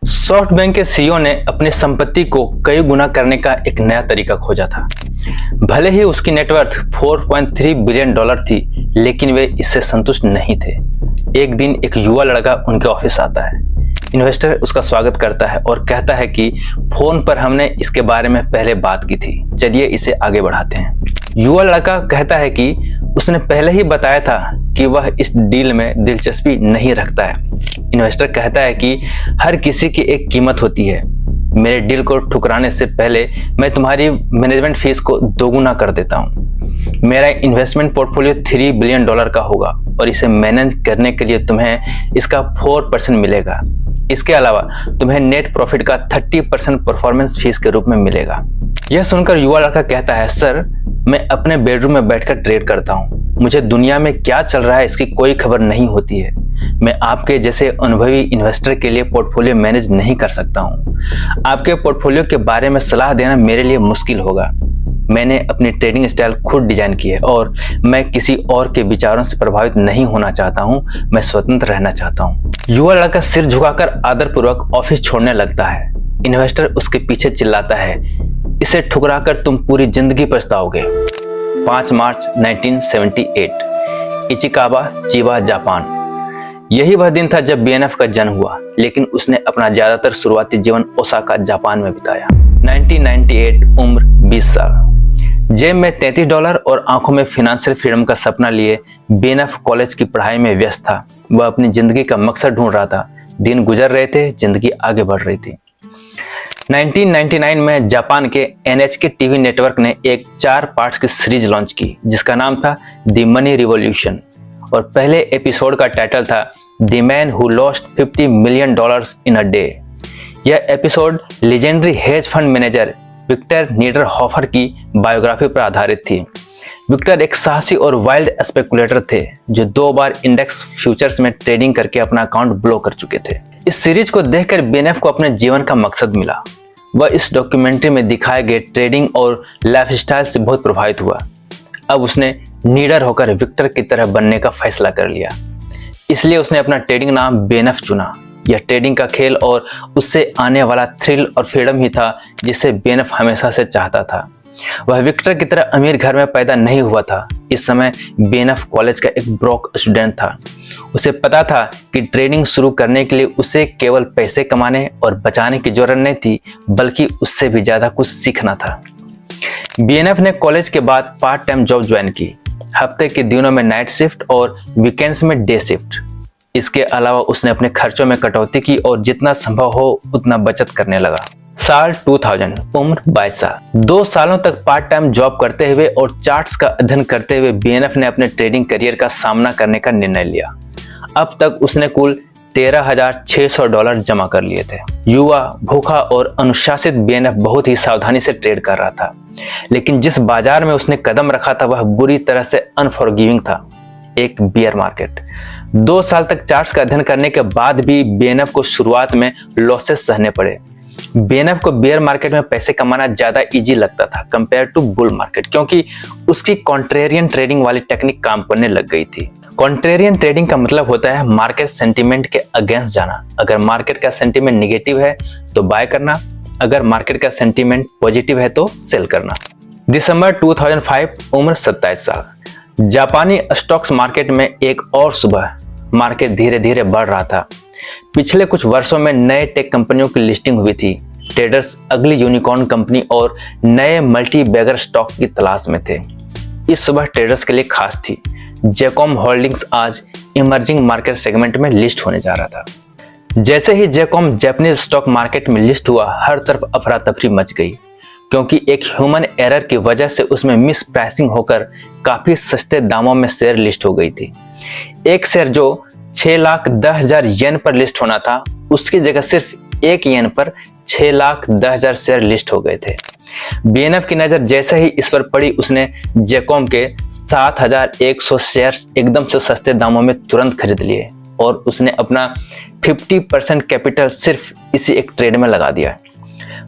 SoftBank के CEO ने अपनी संपत्ति को कई गुना करने का एक नया तरीका खोजा था। भले ही उसकी नेटवर्थ 4.3 बिलियन डॉलर थी, लेकिन वे इससे संतुष्ट नहीं थे। एक दिन एक युवा लड़का उनके ऑफिस आता है। इन्वेस्टर उसका स्वागत करता है और कहता है कि फोन पर हमने इसके बारे में पहले बात की थी, चलिए इसे आगे बढ़ाते हैं। युवा लड़का कहता है कि उसने पहले ही बताया था कि वह इस डील में दिलचस्पी नहीं रखता है। इन्वेस्टर कहता है कि हर किसी की एक कीमत होती है। मेरे डील को ठुकराने से पहले मैं तुम्हारी मैनेजमेंट फीस को दोगुना कर देता हूँ। मेरा इन्वेस्टमेंट पोर्टफोलियो 3 बिलियन डॉलर का होगा और इसे मैनेज करने के लिए तुम्हें इसका 4% मिलेगा। इसके अलावा तुम्हें नेट प्रॉफिट का 30% परफॉर्मेंस फीस के रूप में मिलेगा। यह सुनकर युवा लड़का कहता है, सर मैं अपने बेडरूम में बैठकर ट्रेड करता हूँ। मुझे दुनिया में क्या चल रहा है इसकी कोई खबर नहीं होती है। मैं आपके जैसे अनुभवी इन्वेस्टर के लिए पोर्टफोलियो मैनेज नहीं कर सकता हूँ। आपके पोर्टफोलियो के बारे में सलाह देना मेरे लिए मुश्किल होगा। मैंने अपनी ट्रेडिंग स्टाइल खुद डिजाइन की है और मैं किसी और के विचारों से प्रभावित नहीं होना चाहता हूँ। मैं स्वतंत्र रहना चाहता हूँ। युवा लड़का सिर झुकाकर आदरपूर्वक ऑफिस छोड़ने लगता है। इन्वेस्टर उसके पीछे चिल्लाता है, इसे ठुकराकर तुम पूरी जिंदगी पछताओगे। 5 मार्च 1978, इचिकाबा, चिबा, जापान। यही वह दिन था जब बीएनएफ का जन्म हुआ, लेकिन उसने अपना ज्यादातर शुरुआती जीवन ओसाका, जापान में बिताया। 1998, उम्र 20 साल। जेब में $33 और आंखों में फाइनेंशियल फ्रीडम का सपना लिए बीएनएफ कॉलेज की पढ़ाई में व्यस्त था। वह अपनी जिंदगी का मकसद ढूंढ रहा था। दिन गुजर रहे थे, जिंदगी आगे बढ़ रही थी। 1999 में जापान के NHK टीवी नेटवर्क ने एक 4 पार्ट्स की सीरीज लॉन्च की जिसका नाम था द मनी रिवॉल्यूशन, और पहले एपिसोड का टाइटल था the man who lost $50 million in a day. यह episode legendary hedge fund manager Victor Niederhoffer की बायोग्राफी पर आधारित थी। विक्टर एक साहसी और वाइल्ड स्पेकुलेटर थे जो 2 बार इंडेक्स फ्यूचर्स में ट्रेडिंग करके अपना अकाउंट ब्लॉक कर चुके थे। इस सीरीज को देखकर बीएनएफ को अपने जीवन का मकसद मिला। वह इस डॉक्यूमेंट्री में दिखाए गए ट्रेडिंग और लाइफस्टाइल से बहुत प्रभावित हुआ। अब उसने नीडर होकर विक्टर की तरह बनने का फैसला कर लिया। इसलिए उसने अपना ट्रेडिंग नाम बीएनएफ चुना। यह ट्रेडिंग का खेल और उससे आने वाला थ्रिल और फ्रीडम ही था जिसे बीएनएफ हमेशा से चाहता था। वह विक्टर की तरह अमीर घर में पैदा नहीं हुआ था। इस समय बीएनएफ कॉलेज का एक ब्रोक स्टूडेंट था। उसे पता था कि ट्रेडिंग शुरू करने के लिए उसे केवल पैसे कमाने और बचाने की जरूरत नहीं थी, बल्कि उससे भी ज्यादा कुछ सीखना था। बीएनएफ ने कॉलेज के बाद पार्ट टाइम जॉब ज्वाइन की। हफ्ते के दिनों में नाइट शिफ्ट और वीकेंड्स में डे शिफ्ट। इसके अलावा उसने अपने खर्चों में कटौती की और जितना संभव हो उतना बचत करने लगा। साल 2000, उम्र 22 साल। 2 सालों तक पार्ट टाइम जॉब करते हुए और चार्ट्स का अध्ययन करते हुए बीएनएफ ने अपने ट्रेडिंग करियर का सामना करने का निर्णय लिया। अब तक उसने कुल $13,600 जमा कर लिए थे। युवा, भूखा और अनुशासित बीएनएफ बहुत ही सावधानी से ट्रेड कर रहा था, लेकिन जिस बाजार में उसने कदम रखा था वह बुरी तरह से अनफॉरगिविंग था, एक बियर मार्केट। 2 साल तक चार्ट्स का अध्ययन करने के बाद भी बीएनएफ को शुरुआत में लॉसेस सहने पड़े। बीएनएफ को बियर मार्केट में पैसे कमाना ज्यादा इजी लगता था कंपेयर टू बुल मार्केट, क्योंकि उसकी कॉन्ट्रेरियन ट्रेडिंग वाली टेक्निक काम करने लग गई थी। कॉन्ट्रेरियन ट्रेडिंग का मतलब होता है मार्केट सेंटीमेंट के अगेंस्ट जाना। अगर मार्केट का सेंटीमेंट नेगेटिव है तो बाय करना, अगर मार्केट का सेंटीमेंट पॉजिटिव है तो सेल करना। दिसंबर 2005, उम्र 27 साल। जापानी स्टॉक्स मार्केट में एक और सुबह मार्केट धीरे धीरे बढ़ रहा था। पिछले कुछ वर्षों में नए टेक कंपनियों की लिस्टिंग हुई थी। ट्रेडर्स अगली यूनिकॉर्न कंपनी और नए मल्टी बैगर स्टॉक की तलाश में थे। इस सुबह ट्रेडर्स के लिए खास थी। जेकॉम होल्डिंग्स आज इमर्जिंग मार्केट सेगमेंट में लिस्ट होने जा रहा था। जैसे ही जेकॉम जापानीज स्टॉक मार्केट में लिस्ट हुआ, हर तरफ अफरा तफरी मच गई, क्योंकि एक ह्यूमन एरर की वजह से उसमें मिस प्राइसिंग होकर काफी सस्ते दामों में शेयर लिस्ट हो गई थी। एक शेयर जो 6,10,000 येन पर लिस्ट होना था, उसकी जगह सिर्फ 1 येन पर 6,10,000 शेयर लिस्ट हो गए थे। बीएनएफ की नजर जैसे ही इस पर पड़ी, उसने जेकॉम के 7,100 शेयर्स एकदम से सस्ते दामों में तुरंत खरीद लिए और उसने अपना 50% कैपिटल सिर्फ इसी एक ट्रेड में लगा दिया।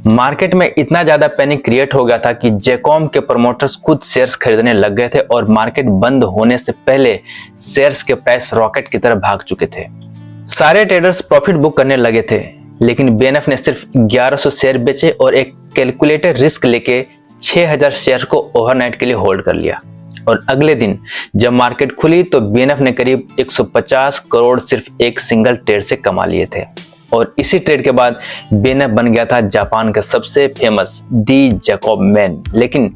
मार्केट में इतना ज्यादा पैनिक क्रिएट हो गया था कि जेकॉम के प्रमोटर्स खुद शेयर्स खरीदने लग गए थे और मार्केट बंद होने से पहले शेयर्स के प्राइस रॉकेट की तरह भाग चुके थे। सारे ट्रेडर्स प्रॉफिट बुक करने लगे थे, लेकिन BNF ने सिर्फ 1100 शेयर बेचे और एक कैलकुलेटेड रिस्क लेके 6000 शेयर को ओवरनाइट के लिए होल्ड कर लिया। और अगले दिन जब मार्केट खुली तो BNF ने करीब 150 करोड़ सिर्फ एक सिंगल ट्रेड से कमा लिए थे। और इसी ट्रेड के बाद BNF बन गया था जापान का सबसे फेमस दी जैकब मैन। लेकिन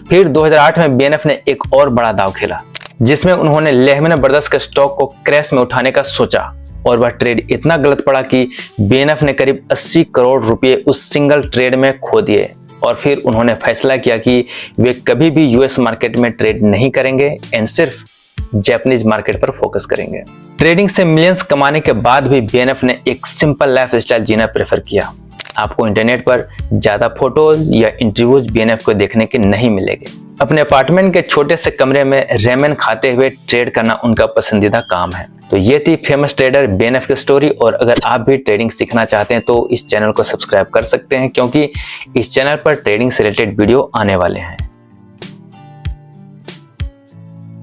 फिर 2008 में BNF ने एक और बड़ा दांव खेला, जिसमें उन्होंने लेहमैन ब्रदर्स के स्टॉक को क्रैश में उठाने का सोचा। और वह ट्रेड इतना गलत पड़ा कि BNF ने करीब 80 करोड़ रुपए उस सिंगल ट्रेड में खो दिए। और फिर उन्होंने फैसला किया कि वे कभी भी US मार्केट में ट्रेड नहीं करेंगे एंड सिर्फ जापानीज मार्केट पर फोकस करेंगे। ट्रेडिंग से मिलियंस कमाने के बाद भी BNF ने एक सिंपल लाइफ स्टाइल जीना प्रेफर किया। आपको इंटरनेट पर ज्यादा फोटोज या इंटरव्यूज BNF को देखने के नहीं मिलेंगे। अपने अपार्टमेंट के छोटे से कमरे में रेमेन खाते हुए ट्रेड करना उनका पसंदीदा काम है। तो ये थी फेमस ट्रेडर BNF की स्टोरी। और अगर आप भी ट्रेडिंग सीखना चाहते हैं तो इस चैनल को सब्सक्राइब कर सकते हैं, क्योंकि इस चैनल पर ट्रेडिंग से रिलेटेड वीडियो आने वाले हैं।